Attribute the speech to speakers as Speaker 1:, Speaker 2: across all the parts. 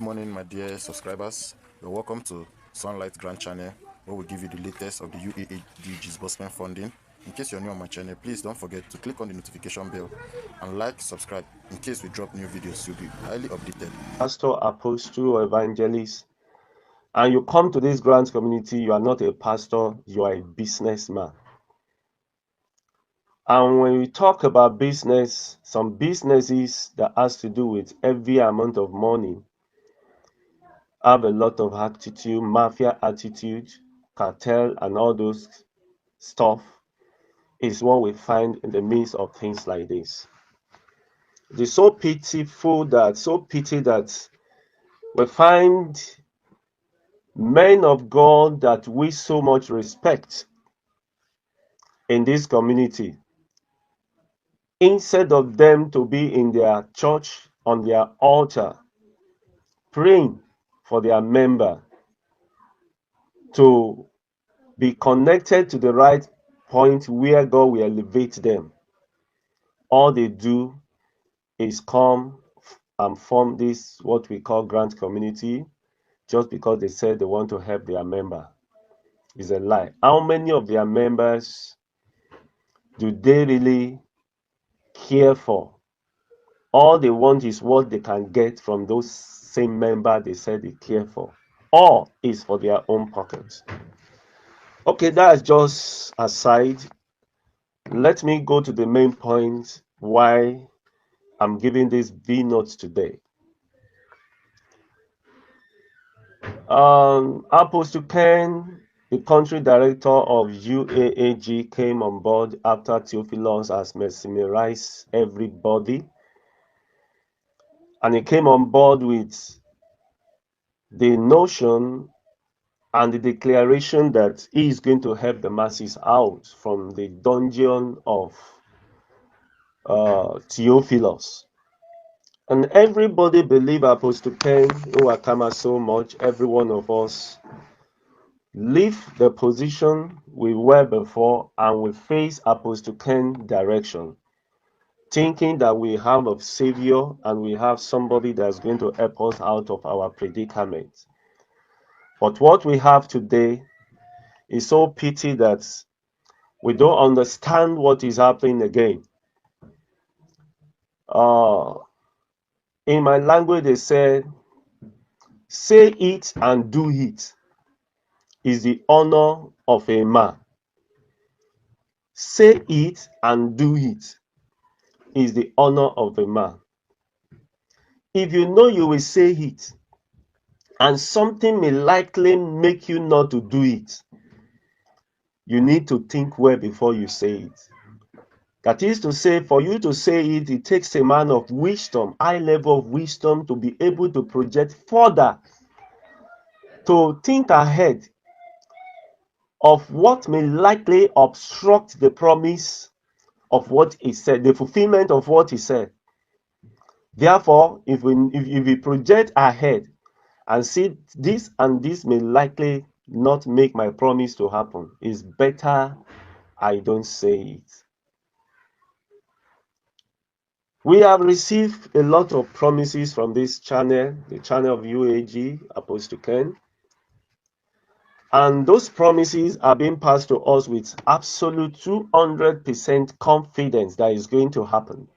Speaker 1: morning, my dear subscribers. You're welcome to Sunlight Grant channel, where we give you the latest of the UAAG disbursement funding. In case you're new on my channel, please don't forget to click on the notification bell and subscribe. In case we drop new videos, you'll be highly updated.
Speaker 2: Pastor, apostle, or evangelist, and you come to this grant community, you are not a pastor, you are a businessman. And when we talk about business, some businesses that has to do with heavy amount of money have a lot of attitude, mafia attitude, cartel, and all those stuff is what we find in the midst of things like this. It is so pity that we find men of God that we so much respect in this community, instead of them to be in their church on their altar praying for their member to be connected to the right point where God will elevate them, all they do is come and form this what we call grant community just because they said they want to help their member. Is a lie. How many of their members do they really care for? All they want is what they can get from those same members they said they care for. All is for their own pockets. Okay, that's just aside. Let me go to the main point why I'm giving this V notes today. Apostle Ken, the country director of UAAG, came on board after Theophilus has mesmerized everybody. And he came on board with the notion and the declaration that he is going to help the masses out from the dungeon of Theophilus. And everybody believe Apostle Ken, who have come so much, every one of us leave the position we were before and we face Apostle Ken direction, thinking that we have a savior and we have somebody that's going to help us out of our predicament. But what we have today is so pity that we don't understand what is happening again. In my language, they say it and do it is the honor of a man. Say it and do it is the honor of a man. If you know you will say it and something may likely make you not to do it, you need to think well before you say it. That is to say, for you to say it, it takes a man of wisdom, high level of wisdom, to be able to project further, to think ahead of what may likely obstruct the promise of what he said, the fulfillment of what he said. Therefore, if we project ahead and see this and this may likely not make my promise to happen, it's better I don't say it. We have received a lot of promises from this channel, the channel of UAG, Apostle Ken. And those promises are being passed to us with absolute 200% confidence that is going to happen.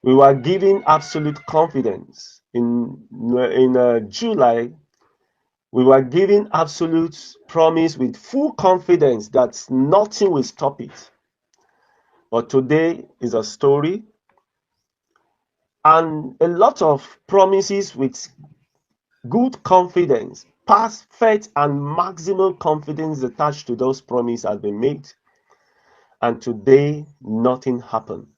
Speaker 2: We were given absolute confidence. In July, we were given absolute promise with full confidence that nothing will stop it. But today is a story and a lot of promises with good confidence, perfect and maximum confidence attached to those promises has been made. And today, nothing happened.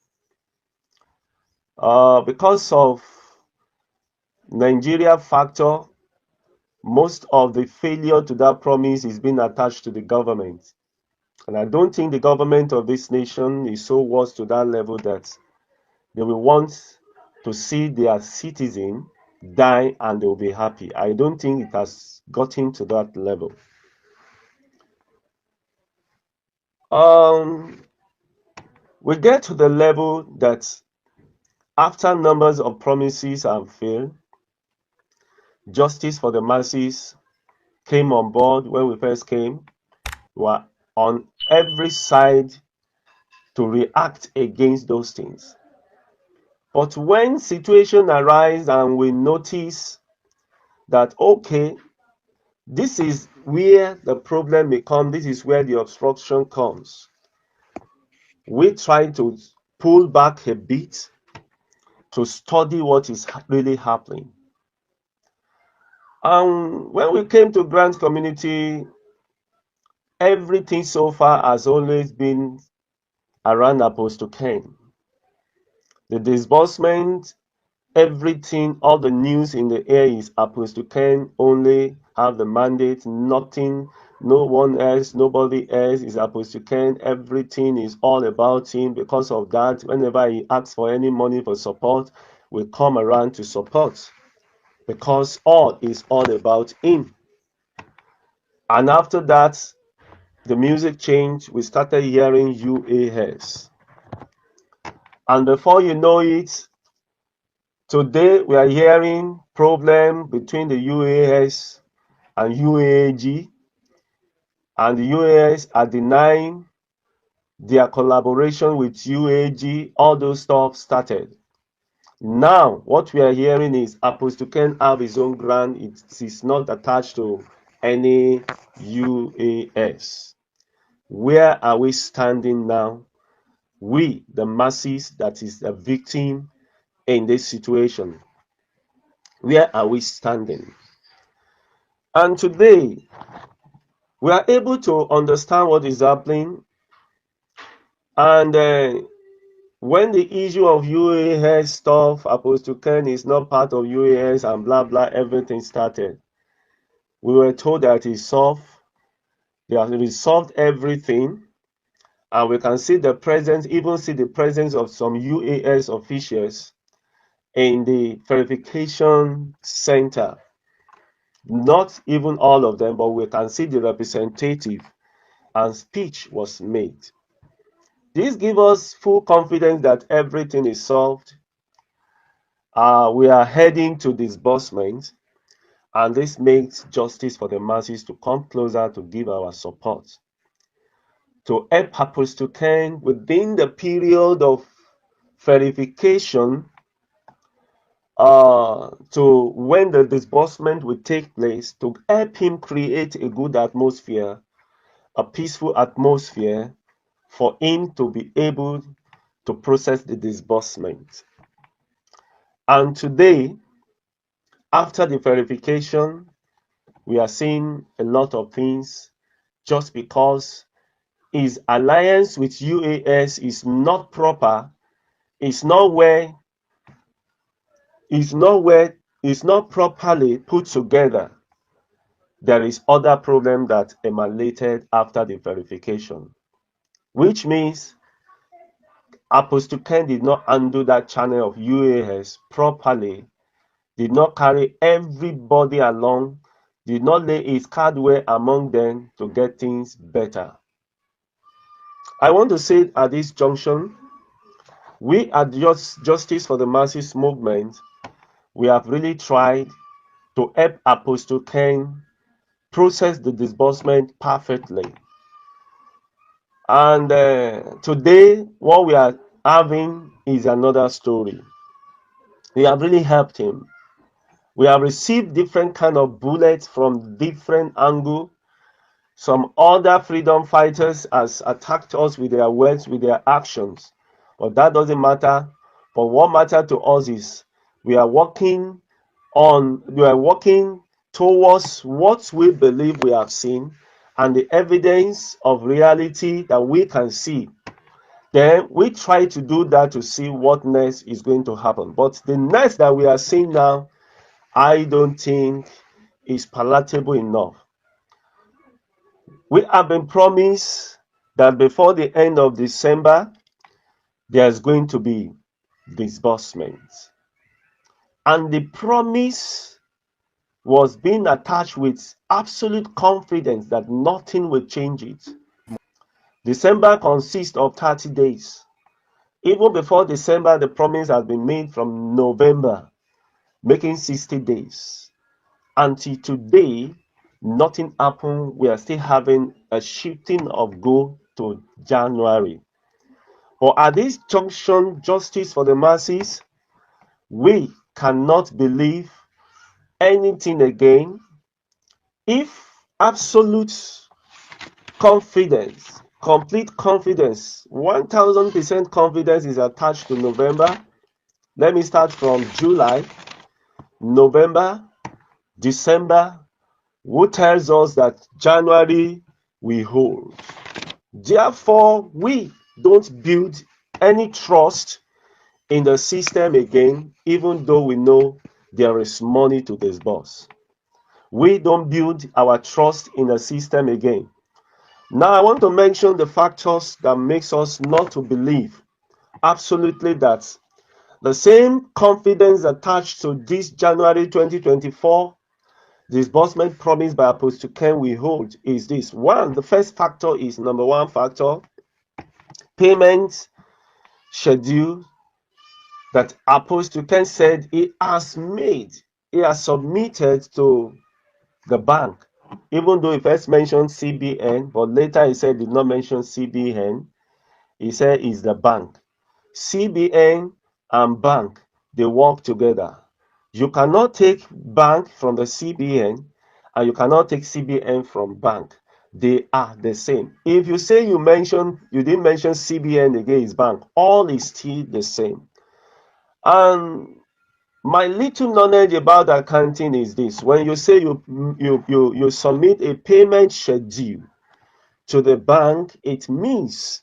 Speaker 2: Because of Nigeria factor, most of the failure to that promise is being attached to the government. And I don't think the government of this nation is so worse to that level that they will want to see their citizen die and they will be happy. I don't think it has gotten to that level. We get to the level that after numbers of promises have failed, Justice for the Masses came on board when we first came. We were on every side to react against those things. But when situation arise and we notice that, okay, this is where the problem may come, this is where the obstruction comes, we try to pull back a bit to study what is really happening. And when we came to grant community, everything so far has always been around Apostle Ken. The disbursement, everything, all the news in the air is Apostle Ken only have the mandate, nothing, no one else, nobody else is Apostle Ken. Everything is all about him. Because of that, whenever he asks for any money for support, we come around to support. Because all is all about him. And after that, the music changed. We started hearing UAS. And before you know it, today we are hearing problem between the UAS and UAAG, and the UAS are denying their collaboration with UAAG. All those stuff started. Now, what we are hearing is Apostle Ken have his own grant. It is not attached to any UAS. Where are we standing now? We, the masses, that is the victim in this situation. Where are we standing? And today, we are able to understand what is happening. And when the issue of UAS stuff, Apostle Ken is not part of UAS and blah, blah, everything started. We were told that it's solved. They have resolved everything. And we can see the presence, even see the presence of some UAS officials in the verification center. Not even all of them, but we can see the representative, and speech was made. This gives us full confidence that everything is solved. We are heading to disbursement, and this makes justice for the masses to come closer to give our support. To help Apostle Ken within the period of verification to when the disbursement will take place, to help him create a good atmosphere, a peaceful atmosphere for him to be able to process the disbursement. And today, after the verification, we are seeing a lot of things just because his alliance with UAS is not proper, is not properly put together. There is other problem that emanated after the verification, which means Apostle Ken did not handle that channel of UAS properly, did not carry everybody along, did not lay his cardware among them to get things better. I want to say at this junction, we at Justice for the Masses movement, we have really tried to help Apostle Ken process the disbursement perfectly. And today, what we are having is another story. We have really helped him. We have received different kind of bullets from different angles. Some other freedom fighters has attacked us with their words, with their actions. But that doesn't matter. But what matters to us is we are working towards what we believe we have seen and the evidence of reality that we can see. Then we try to do that to see what next is going to happen. But the next that we are seeing now, I don't think is palatable enough. We have been promised that before the end of December, there's going to be disbursements. And the promise was being attached with absolute confidence that nothing will change it. December consists of 30 days. Even before December, the promise has been made from November, making 60 days. Until today, nothing happened. We are still having a shifting of goal to January. But at this junction, justice for the masses, we cannot believe anything again. If absolute confidence, complete confidence, 1000% confidence is attached to November, let me start from July, November, December, who tells us that January we hold. Therefore, we don't build any trust in the system again, even though we know there is money to disburse. We don't build our trust in the system again. Now, I want to mention the factors that makes us not to believe absolutely that the same confidence attached to this January 2024 disbursement promised by Apostle Ken we hold is this. One, the first factor is number one factor, payment schedule that Apostle Ken said he has made, he has submitted to the bank. Even though he first mentioned CBN, but later he said did not mention CBN, he said it's the bank. CBN and bank, they work together. You cannot take bank from the CBN and you cannot take CBN from bank. They are the same. If you say you didn't mention CBN against bank, all is still the same. And my little knowledge about accounting is this. When you say you submit a payment schedule to the bank, it means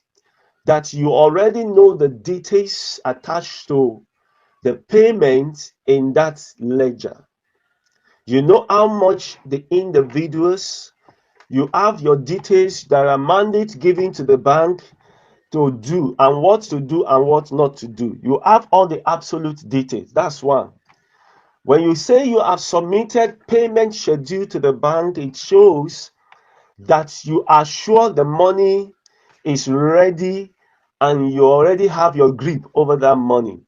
Speaker 2: that you already know the details attached to the payment in that ledger. You know how much the individuals, you have your details that are mandate given to the bank to do and what to do and what not to do. You have all the absolute details. That's one. When you say you have submitted payment schedule to the bank, it shows that you are sure the money is ready and you already have your grip over that money.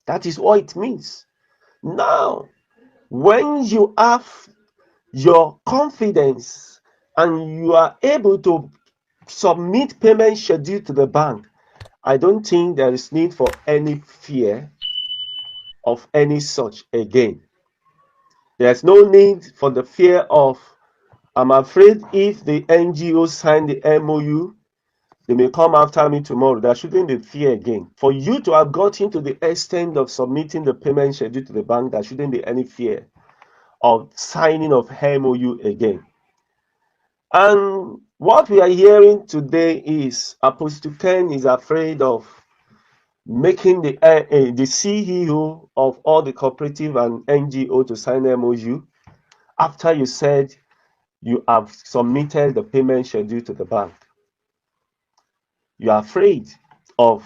Speaker 2: That is what it means. Now, when you have your confidence and you are able to submit payment schedule to the bank, I don't think there is need for any fear of any such again. There's no need for the fear of, I'm afraid if the NGO sign the MOU, they may come after me tomorrow. There shouldn't be fear again. For you to have gotten to the extent of submitting the payment schedule to the bank, there shouldn't be any fear of signing of MOU again. And what we are hearing today is Apostle Ken is afraid of making the CEO of all the cooperative and NGO to sign MOU after you said you have submitted the payment schedule to the bank. You are afraid of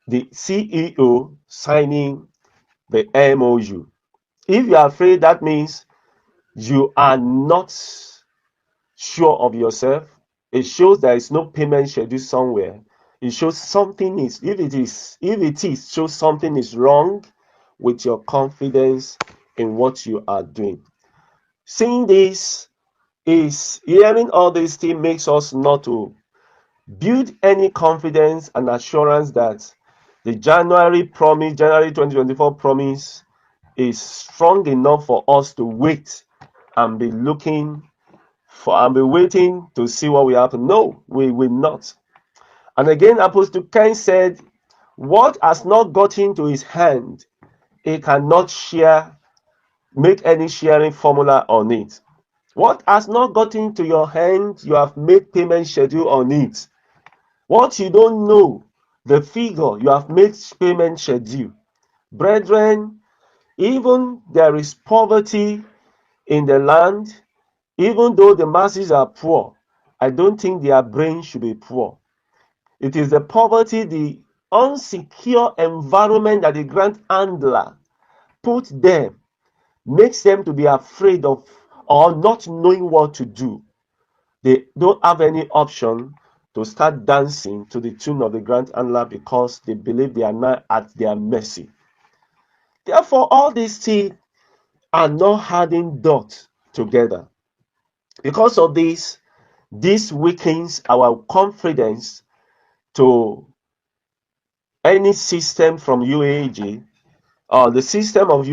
Speaker 2: the CEO signing the MOU. If you are afraid, that means you are not sure of yourself. It shows there is no payment schedule somewhere. It shows something is, if it is, shows something is wrong with your confidence in what you are doing. Seeing this hearing all these things makes us not to build any confidence and assurance that the January 2024 promise is strong enough for us to wait and be looking for and be waiting to see what will happen. No, we will not. And again, Apostle Ken said, what has not got into his hand, he cannot make any sharing formula on it. What has not got into your hand, you have made payment schedule on it. What you don't know, the figure, you have made payment schedule. Brethren, even there is poverty in the land, even though the masses are poor, I don't think their brain should be poor. It is the poverty, the unsecure environment that the grant handler put them, makes them to be afraid of or not knowing what to do. They don't have any option to start dancing to the tune of the grant handler because they believe they are not at their mercy. Therefore, all these things and not adding dots together. Because of this weakens our confidence to any system from UAAG or the system of